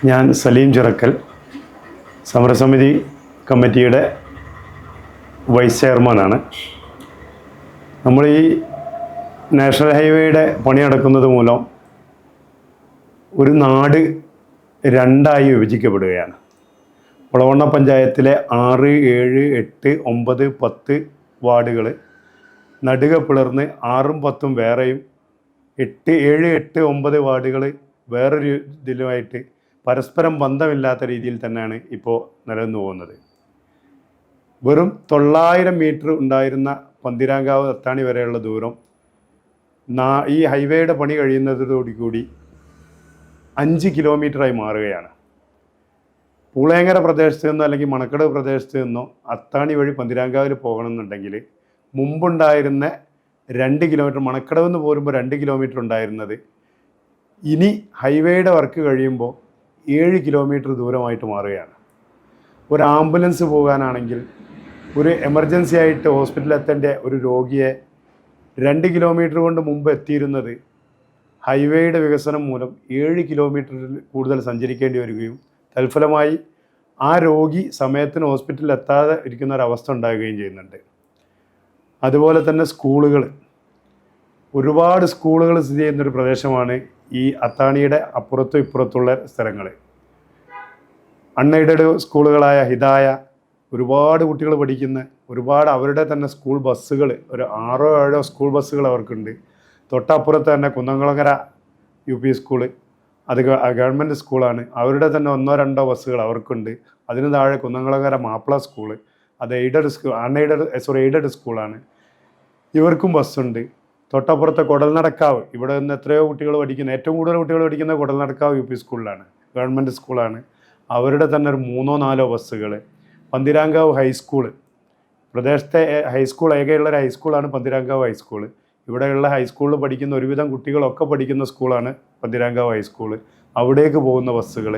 ഞാൻ സലീം ചിറക്കൽ, സമരസമിതി കമ്മിറ്റിയുടെ വൈസ് ചെയർമാനാണ്. നമ്മൾ ഈ നാഷണൽ ഹൈവേയുടെ പണി നടക്കുന്നത് മൂലം ഒരു നാട് രണ്ടായി വിഭജിക്കപ്പെടുകയാണ്. ഒളവണ്ണ പഞ്ചായത്തിലെ 6, 7, 8, 9, 10 വാർഡുകൾ നടുക പിളർന്ന് 6ഉം 10ഉം വേറെയും 8, 7, 8, 9 വാർഡുകൾ വേറൊരു ഇതിലുമായിട്ട് പരസ്പരം ബന്ധമില്ലാത്ത രീതിയിൽ തന്നെയാണ് ഇപ്പോൾ നിലനിന്നു പോകുന്നത്. വെറും 900 മീറ്റർ ഉണ്ടായിരുന്ന പന്തിരാങ്കാവ് അത്താണി വരെയുള്ള ദൂരം ഈ ഹൈവേയുടെ പണി കഴിയുന്നതോടുകൂടി 5 കിലോമീറ്ററായി മാറുകയാണ്. പൂളേങ്ങര പ്രദേശത്ത് നിന്നോ അല്ലെങ്കിൽ മണക്കടവ് പ്രദേശത്ത് നിന്നോ അത്താണി വഴി പന്തിരാങ്കാവിൽ പോകണമെന്നുണ്ടെങ്കിൽ മുമ്പുണ്ടായിരുന്ന 2 കിലോമീറ്റർ, മണക്കടവ് നിന്ന് പോരുമ്പോൾ 2 കിലോമീറ്റർ ഉണ്ടായിരുന്നത് ഇനി ഹൈവേയുടെ വർക്ക് കഴിയുമ്പോൾ 7 കിലോമീറ്റർ ദൂരമായിട്ട് മാറുകയാണ്. ഒരു ആംബുലൻസ് പോകാനാണെങ്കിൽ, ഒരു എമർജൻസി ആയിട്ട് ഹോസ്പിറ്റലിൽ എത്തേണ്ട ഒരു രോഗിയെ 2 കിലോമീറ്റർ കൊണ്ട് മുമ്പ് എത്തിയിരുന്നത് ഹൈവേയുടെ വികസനം മൂലം 7 കിലോമീറ്ററിൽ കൂടുതൽ സഞ്ചരിക്കേണ്ടി വരികയും തൽഫലമായി ആ രോഗി സമയത്തിന് ഹോസ്പിറ്റലിൽ എത്താതെ ഇരിക്കുന്ന ഒരവസ്ഥ ഉണ്ടാകുകയും ചെയ്യുന്നുണ്ട്. അതുപോലെ തന്നെ സ്കൂളുകൾ, ഒരുപാട് സ്കൂളുകൾ സ്ഥിതി ചെയ്യുന്നൊരു പ്രദേശമാണ് ഈ അത്താണിയുടെ അപ്പുറത്തും ഇപ്പുറത്തുള്ള സ്ഥലങ്ങൾ. അൺഎയ്ഡഡ് സ്കൂളുകളായ ഹിദായ, ഒരുപാട് കുട്ടികൾ പഠിക്കുന്ന ഒരുപാട് അവരുടെ തന്നെ സ്കൂൾ ബസ്സുകൾ, ഒരു 6 or 7 സ്കൂൾ ബസ്സുകൾ അവർക്കുണ്ട്. തൊട്ടപ്പുറത്ത് തന്നെ കുന്നംകുളങ്ങര UP സ്കൂള്, അത് ഗവൺമെൻറ് സ്കൂളാണ്, അവരുടെ തന്നെ 1 or 2 ബസ്സുകൾ അവർക്കുണ്ട്. അതിന് താഴെ കുന്നംകുളങ്ങര മാപ്പിള സ്കൂള്, അത് എയ്ഡഡ് സ്കൂളാണ്, ഇവർക്കും ബസ്സുണ്ട്. തൊട്ടപ്പുറത്തെ കുടൽനടക്കാവ്, ഇവിടെ നിന്ന് എത്രയോ കുട്ടികൾ പഠിക്കുന്ന, ഏറ്റവും കൂടുതൽ കുട്ടികൾ പഠിക്കുന്ന കുടൽനടക്കാവ് UP സ്കൂളിലാണ്, ഗവൺമെൻറ് സ്കൂളാണ്, അവരുടെ തന്നെ ഒരു 3 or 4 ബസ്സുകൾ. പന്തിരാങ്കാവ് ഹൈസ്കൂള്, പ്രദേശത്തെ ഹൈസ്കൂൾ, ഏകയുള്ളൊരു ഹൈസ്കൂളാണ് പന്തിരാങ്കാവ് ഹൈസ്കൂള്. ഇവിടെയുള്ള ഹൈസ്കൂളിൽ പഠിക്കുന്ന ഒരുവിധം കുട്ടികളൊക്കെ പഠിക്കുന്ന സ്കൂളാണ് പന്തിരാങ്കാവ് ഹൈസ്കൂള്. അവിടേക്ക് പോകുന്ന ബസ്സുകൾ,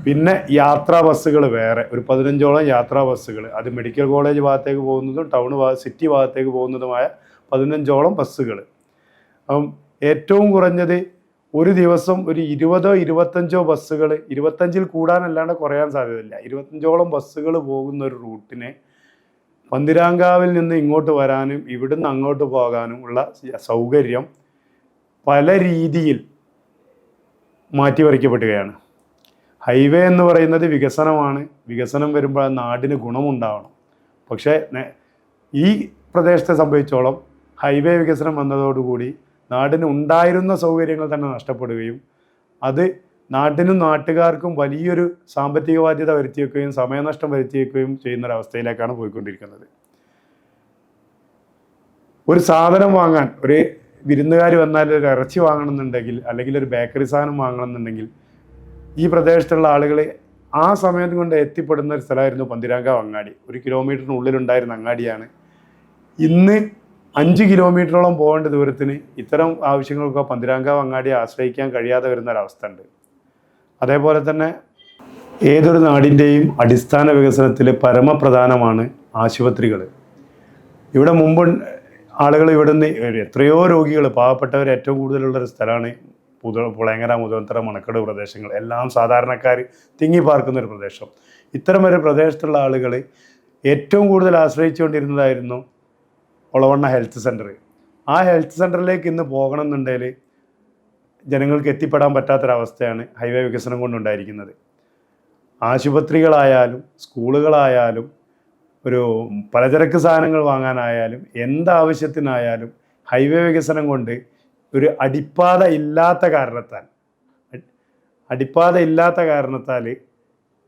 പിന്നെ യാത്രാ ബസ്സുകൾ വേറെ ഒരു 15ഓളം യാത്രാ ബസ്സുകൾ, അത് മെഡിക്കൽ കോളേജ് ഭാഗത്തേക്ക് പോകുന്നതും സിറ്റി ഭാഗത്തേക്ക് പോകുന്നതുമായ 15ഓളം ബസ്സുകൾ. അപ്പം ഏറ്റവും കുറഞ്ഞത് ഒരു ദിവസം ഒരു 20 or 25 ബസ്സുകൾ, 25ൽ കൂടാനല്ലാണ്ട് കുറയാൻ സാധ്യതയില്ല, 25ഓളം ബസ്സുകൾ പോകുന്ന ഒരു റൂട്ടിനെ പന്തിരാങ്കാവിൽ നിന്ന് ഇങ്ങോട്ട് വരാനും ഇവിടുന്ന് അങ്ങോട്ട് പോകാനും ഉള്ള സൗകര്യം പല രീതിയിൽ മാറ്റിവരയ്ക്കപ്പെടുകയാണ്. ഹൈവേ എന്ന് പറയുന്നത് വികസനമാണ്. വികസനം വരുമ്പോൾ നാടിന് ഗുണമുണ്ടാവണം. പക്ഷേ ഈ പ്രദേശത്തെ സംബന്ധിച്ചോളം ഹൈവേ വികസനം വന്നതോടുകൂടി നാടിന് ഉണ്ടായിരുന്ന സൗകര്യങ്ങൾ തന്നെ നഷ്ടപ്പെടുകയും അത് നാട്ടിനും നാട്ടുകാർക്കും വലിയൊരു സാമ്പത്തിക ബാധ്യത വരുത്തി വയ്ക്കുകയും സമയനഷ്ടം വരുത്തി വയ്ക്കുകയും ചെയ്യുന്നൊരവസ്ഥയിലേക്കാണ് പോയിക്കൊണ്ടിരിക്കുന്നത്. ഒരു സാധനം വാങ്ങാൻ, ഒരു വിരുന്നുകാർ വന്നാൽ ഒരു ഇറച്ചി വാങ്ങണമെന്നുണ്ടെങ്കിൽ, അല്ലെങ്കിൽ ഒരു ബേക്കറി സാധനം വാങ്ങണമെന്നുണ്ടെങ്കിൽ ഈ പ്രദേശത്തുള്ള ആളുകൾ ആ സമയം കൊണ്ട് എത്തിപ്പെടുന്ന ഒരു സ്ഥലമായിരുന്നു പന്തിരാങ്കാവ് അങ്ങാടി. 1 കിലോമീറ്ററിനുള്ളിലുണ്ടായിരുന്ന അങ്ങാടിയാണ് ഇന്ന് 5 കിലോമീറ്ററോളം പോകേണ്ട ദൂരത്തിന് ഇത്തരം ആവശ്യങ്ങൾക്കോ പന്തിരാങ്കാവ് അങ്ങാടിയെ ആശ്രയിക്കാൻ കഴിയാതെ വരുന്നൊരവസ്ഥ ഉണ്ട്. അതേപോലെ തന്നെ ഏതൊരു നാടിൻ്റെയും അടിസ്ഥാന വികസനത്തിൽ പരമപ്രധാനമാണ് ആശുപത്രികൾ. ഇവിടെ മുമ്പ് ആളുകൾ ഇവിടുന്ന് എത്രയോ രോഗികൾ, പാവപ്പെട്ടവർ ഏറ്റവും കൂടുതലുള്ളൊരു സ്ഥലമാണ് പുളയങ്ങര, മുതലത്തറ, മണക്കടവ് പ്രദേശങ്ങൾ. എല്ലാം സാധാരണക്കാർ തിങ്ങിപ്പാർക്കുന്നൊരു പ്രദേശം. ഇത്തരം ഒരു പ്രദേശത്തുള്ള ആളുകൾ ഏറ്റവും കൂടുതൽ ആശ്രയിച്ചുകൊണ്ടിരുന്നതായിരുന്നു ഒളവണ്ണ ഹെൽത്ത് സെൻറ്റർ. ആ ഹെൽത്ത് സെൻറ്ററിലേക്ക് ഇന്ന് പോകണം എന്നുണ്ടെങ്കിൽ ജനങ്ങൾക്ക് എത്തിപ്പെടാൻ പറ്റാത്തൊരവസ്ഥയാണ് ഹൈവേ വികസനം കൊണ്ടുണ്ടായിരിക്കുന്നത്. ആശുപത്രികളായാലും സ്കൂളുകളായാലും ഒരു പലചരക്ക് സാധനങ്ങൾ വാങ്ങാനായാലും എന്താവശ്യത്തിനായാലും ഹൈവേ വികസനം കൊണ്ട് ഒരു അടിപ്പാത ഇല്ലാത്ത കാരണത്താൽ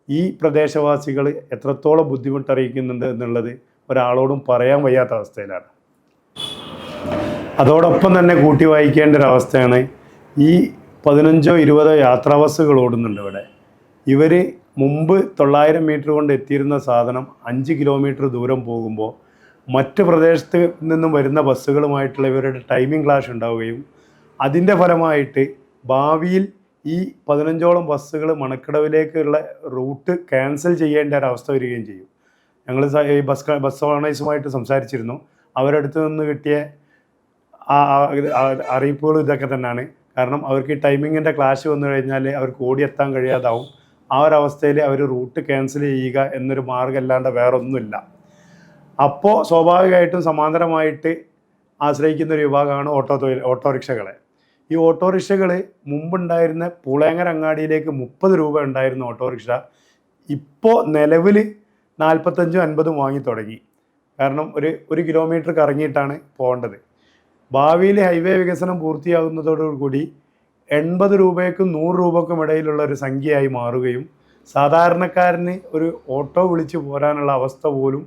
ഈ പ്രദേശവാസികൾ എത്രത്തോളം ബുദ്ധിമുട്ടറിയിക്കുന്നുണ്ട് എന്നുള്ളത് ഒരാളോടും പറയാൻ വയ്യാത്ത അവസ്ഥയിലാണ്. അതോടൊപ്പം തന്നെ കൂട്ടി വായിക്കേണ്ട ഒരവസ്ഥയാണ് ഈ 15 or 20 യാത്രാ ബസ്സുകൾ ഓടുന്നുണ്ട് ഇവിടെ. ഇവർ മുമ്പ് 900 മീറ്റർ കൊണ്ട് എത്തിയിരുന്ന സാധനം 5 കിലോമീറ്റർ ദൂരം പോകുമ്പോൾ മറ്റ് പ്രദേശത്ത് നിന്നും വരുന്ന ബസ്സുകളുമായിട്ടുള്ള ഇവരുടെ ടൈമിംഗ് ക്ലാഷ് ഉണ്ടാവുകയും അതിൻ്റെ ഫലമായിട്ട് ഭാവിയിൽ ഈ 15ഓളം ബസ്സുകൾ മണക്കടവിലേക്കുള്ള റൂട്ട് ക്യാൻസൽ ചെയ്യേണ്ട ഒരവസ്ഥ വരികയും ചെയ്യും. ഞങ്ങൾ ഈ ബസ് ഓണേഴ്സുമായിട്ട് സംസാരിച്ചിരുന്നു. അവരടുത്ത് നിന്ന് കിട്ടിയ അറിയിപ്പുകൾ ഇതൊക്കെ തന്നെയാണ്. കാരണം അവർക്ക് ഈ ടൈമിങ്ങിൻ്റെ ക്ലാഷ് വന്നു കഴിഞ്ഞാൽ അവർക്ക് ഓടിയെത്താൻ കഴിയാതാവും. ആ ഒരു അവസ്ഥയിൽ അവർ റൂട്ട് ക്യാൻസൽ ചെയ്യുക എന്നൊരു മാർഗ്ഗം അല്ലാണ്ട് വേറൊന്നുമില്ല. അപ്പോൾ സ്വാഭാവികമായിട്ടും സമാന്തരമായിട്ട് ആശ്രയിക്കുന്ന ഒരു വിഭാഗമാണ് ഓട്ടോറിക്ഷകളെ. ഈ ഓട്ടോറിക്ഷകൾ മുമ്പുണ്ടായിരുന്ന പൂളേങ്ങര അങ്ങാടിയിലേക്ക് 30 രൂപ ഉണ്ടായിരുന്ന ഓട്ടോറിക്ഷ ഇപ്പോൾ നിലവിൽ 45-50 വാങ്ങി തുടങ്ങി. കാരണം ഒരു കിലോമീറ്റർ കറങ്ങിയിട്ടാണ് പോകേണ്ടത്. ഭാവിയിൽ ഹൈവേ വികസനം പൂർത്തിയാകുന്നതോടുകൂടി 80 രൂപയ്ക്കും 100 രൂപയ്ക്കും ഇടയിലുള്ള ഒരു സംഖ്യയായി മാറുകയും സാധാരണക്കാരന് ഒരു ഓട്ടോ വിളിച്ച് പോരാനുള്ള അവസ്ഥ പോലും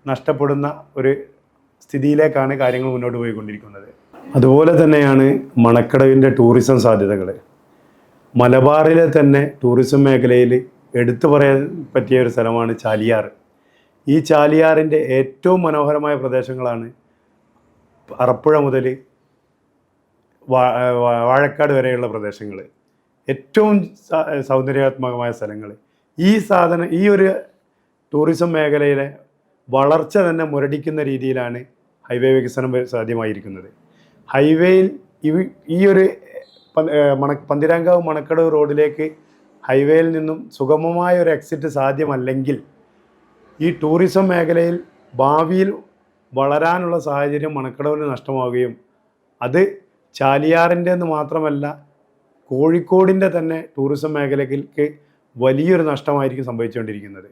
നഷ്ടപ്പെടുന്ന ഒരു സ്ഥിതിയിലേക്കാണ് കാര്യങ്ങൾ മുന്നോട്ട് പോയിക്കൊണ്ടിരിക്കുന്നത്. അതുപോലെ തന്നെയാണ് മണക്കടവിൻ്റെ ടൂറിസം സാധ്യതകൾ. മലബാറിലെ തന്നെ ടൂറിസം മേഖലയിൽ എടുത്തു പറയാൻ പറ്റിയ ഒരു സ്ഥലമാണ് ചാലിയാർ. ഈ ചാലിയാറിൻ്റെ ഏറ്റവും മനോഹരമായ പ്രദേശങ്ങളാണ് അറപ്പുഴ മുതൽ വാഴക്കാട് വരെയുള്ള പ്രദേശങ്ങൾ. ഏറ്റവും സൗന്ദര്യാത്മകമായ സ്ഥലങ്ങൾ. ഈ ഒരു ടൂറിസം മേഖലയിലെ വളർച്ച തന്നെ മുരടിക്കുന്ന രീതിയിലാണ് ഹൈവേ വികസനം സാധ്യമായിരിക്കുന്നത്. ഹൈവേയിൽ ഈ ഒരു പന്തിരാങ്കാവ് മണക്കടവ് റോഡിലേക്ക് ഹൈവേയിൽ നിന്നും സുഗമമായ ഒരു എക്സിറ്റ് സാധ്യമല്ലെങ്കിൽ ഈ ടൂറിസം മേഖലയിൽ ഭാവിയിൽ വളരാനുള്ള സാഹചര്യം മണക്കടവിന് നഷ്ടമാവുകയും അത് ചാലിയാറിൻ്റെ എന്ന് മാത്രമല്ല കോഴിക്കോടിൻ്റെ തന്നെ ടൂറിസം മേഖലയ്ക്ക് വലിയൊരു നഷ്ടമായിരിക്കും സംഭവിച്ചുകൊണ്ടിരിക്കുന്നത്.